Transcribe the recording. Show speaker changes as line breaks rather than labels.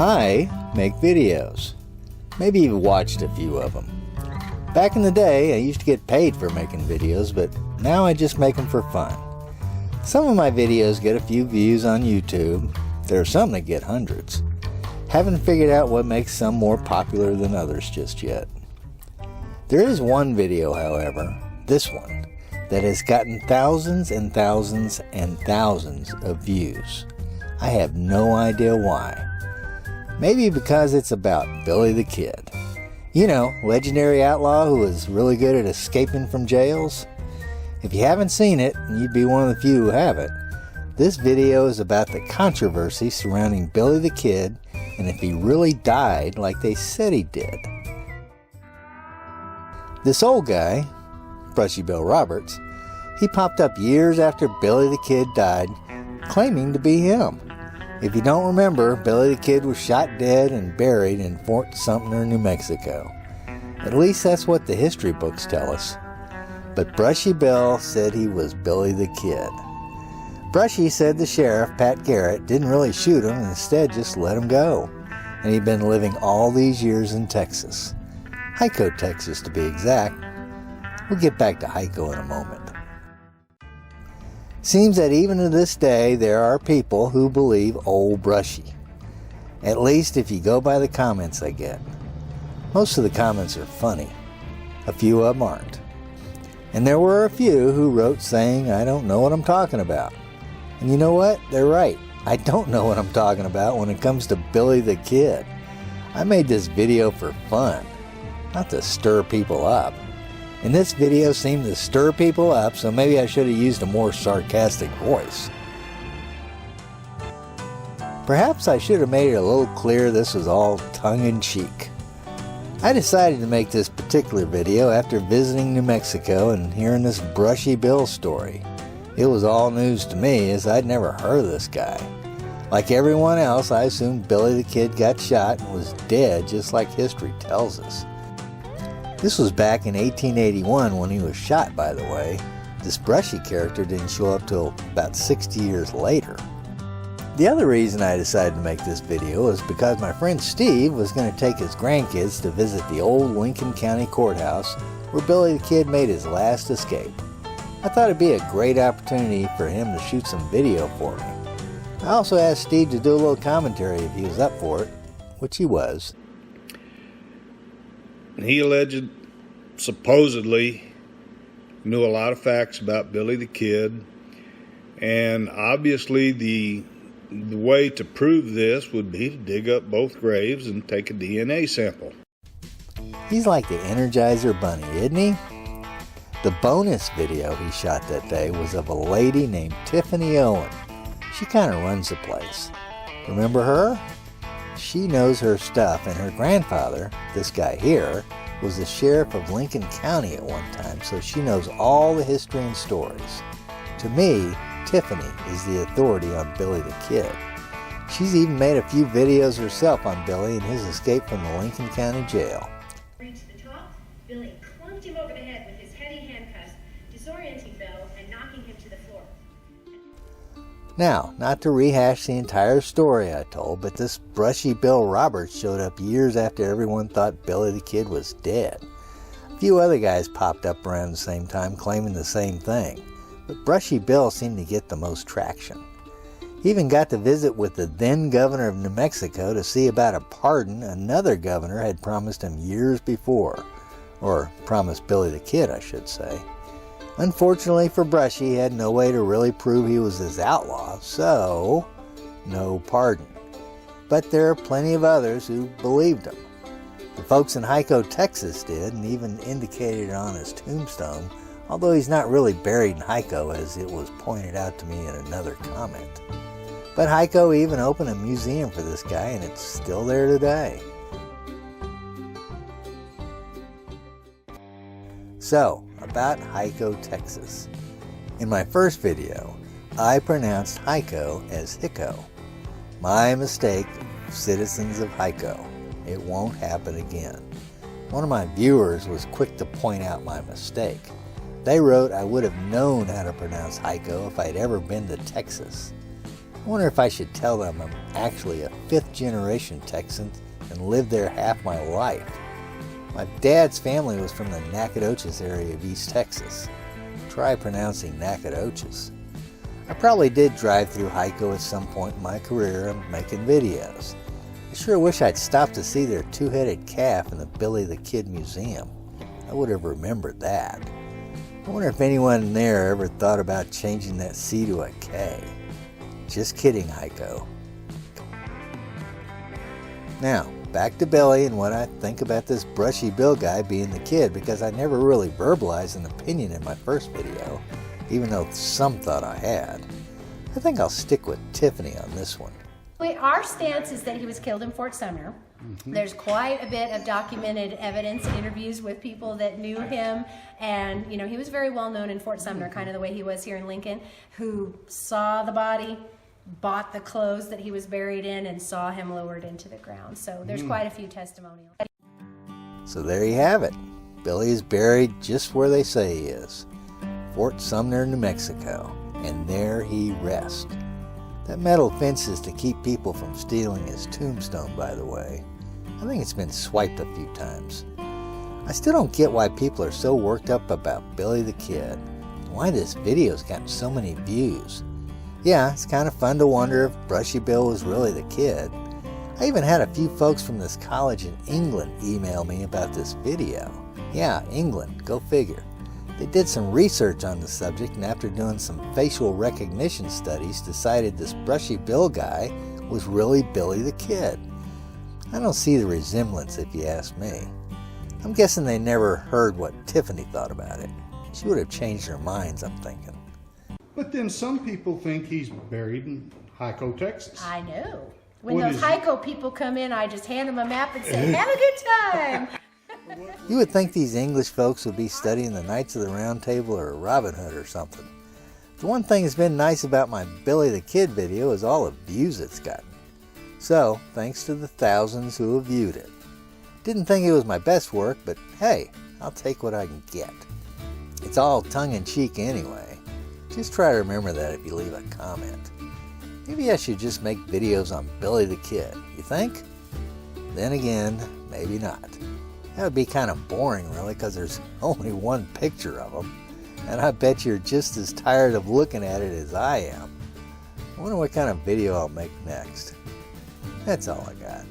I make videos. Maybe you've watched a few of them. Back in the day, I used to get paid for making videos, but now I just make them for fun. Some of my videos get a few views on YouTube. There are some that get hundreds. Haven't figured out what makes some more popular than others just yet. There is one video, however, this one, that has gotten thousands and thousands and thousands of views. I have no idea why. Maybe because it's about Billy the Kid. You know, legendary outlaw who was really good at escaping from jails. If you haven't seen it, and you'd be one of the few who haven't, this video is about the controversy surrounding Billy the Kid and if he really died like they said he did. This old guy, Brushy Bill Roberts, he popped up years after Billy the Kid died, claiming to be him. If you don't remember, Billy the Kid was shot dead and buried in Fort Sumter, New Mexico. At least that's what the history books tell us. But Brushy Bill said he was Billy the Kid. Brushy said the sheriff, Pat Garrett, didn't really shoot him and instead just let him go. And he'd been living all these years in Texas. Hico, Texas to be exact. We'll get back to Hico in a moment. Seems that even to this day there are people who believe old Brushy. At least if you go by the comments I get. Most of the comments are funny. A few of them aren't. And there were a few who wrote saying, I don't know what I'm talking about. And you know what? They're right. I don't know what I'm talking about when it comes to Billy the Kid. I made this video for fun, not to stir people up. And this video seemed to stir people up, so maybe I should have used a more sarcastic voice. Perhaps I should have made it a little clear this was all tongue-in-cheek. I decided to make this particular video after visiting New Mexico and hearing this Brushy Bill story. It was all news to me, as I'd never heard of this guy. Like everyone else, I assumed Billy the Kid got shot and was dead, just like history tells us. This was back in 1881 when he was shot, by the way. This Brushy character didn't show up till about 60 years later. The other reason I decided to make this video is because my friend Steve was going to take his grandkids to visit the old Lincoln County Courthouse where Billy the Kid made his last escape. I thought it'd be a great opportunity for him to shoot some video for me. I also asked Steve to do a little commentary if he was up for it, which he was.
He supposedly knew a lot of facts about Billy the Kid, and obviously the way to prove this would be to dig up both graves and take a DNA sample.
He's like the Energizer Bunny, isn't he? The bonus video he shot that day was of a lady named Tiffany Owen. She kind of runs the place. Remember her? She knows her stuff, and her grandfather, this guy here, was the sheriff of Lincoln County at one time, so she knows all the history and stories. To me, Tiffany is the authority on Billy the Kid. She's even made a few videos herself on Billy and his escape from the Lincoln County jail.
Reached the top, Billy clunked him over the head with his heavy handcuffs, disorienting Bill and knocking him to the floor.
Now, not to rehash the entire story I told, but this Brushy Bill Roberts showed up years after everyone thought Billy the Kid was dead. A few other guys popped up around the same time claiming the same thing, but Brushy Bill seemed to get the most traction. He even got to visit with the then governor of New Mexico to see about a pardon another governor had promised him years before, or promised Billy the Kid, I should say. Unfortunately for Brushy, he had no way to really prove he was his outlaw, so no pardon. But there are plenty of others who believed him. The folks in Hico, Texas did, and even indicated it on his tombstone, although he's not really buried in Hico, as it was pointed out to me in another comment. But Hico even opened a museum for this guy, and it's still there today. So, about Hico, Texas. In my first video, I pronounced Hico as Hico. My mistake, citizens of Hico. It won't happen again. One of my viewers was quick to point out my mistake. They wrote I would have known how to pronounce Hico if I'd ever been to Texas. I wonder if I should tell them I'm actually a fifth-generation Texan and lived there half my life. My dad's family was from the Nacogdoches area of East Texas. Try pronouncing Nacogdoches. I probably did drive through Hico at some point in my career and making videos. I sure wish I'd stopped to see their two-headed calf in the Billy the Kid Museum. I would have remembered that. I wonder if anyone there ever thought about changing that C to a K. Just kidding, Hico. Now, back to Billy and what I think about this Brushy Bill guy being the kid, because I never really verbalized an opinion in my first video, even though some thought I had. I think I'll stick with Tiffany on this one.
Our stance is that he was killed in Fort Sumner. There's quite a bit of documented evidence and interviews with people that knew him, and he was very well known in Fort Sumner, kind of the way he was here in Lincoln, who saw the body, bought the clothes that he was buried in, and saw him lowered into the ground. So there's quite a few testimonials.
So there you have it. Billy is buried just where they say he is, Fort Sumner, New Mexico, and there he rests. That metal fence is to keep people from stealing his tombstone, by the way. I think it's been swiped a few times. I still don't get why people are so worked up about Billy the Kid, and why this video's gotten so many views. Yeah, it's kind of fun to wonder if Brushy Bill was really the kid. I even had a few folks from this college in England email me about this video. Yeah, England, go figure. They did some research on the subject, and after doing some facial recognition studies, decided this Brushy Bill guy was really Billy the Kid. I don't see the resemblance, if you ask me. I'm guessing they never heard what Tiffany thought about it. She would have changed her minds, I'm thinking.
But then some people think he's buried in Hico, Texas.
I know. When
What
those
is-
Hico people come in, I just hand them a map and say, have a good time.
You would think these English folks would be studying the Knights of the Round Table or Robin Hood or something. The one thing that's been nice about my Billy the Kid video is all the views it's gotten. So, thanks to the thousands who have viewed it. Didn't think it was my best work, but hey, I'll take what I can get. It's all tongue-in-cheek anyway. Just try to remember that if you leave a comment. Maybe I should just make videos on Billy the Kid, you think? Then again, maybe not. That would be kind of boring, really, because there's only one picture of him, and I bet you're just as tired of looking at it as I am. I wonder what kind of video I'll make next. That's all I got.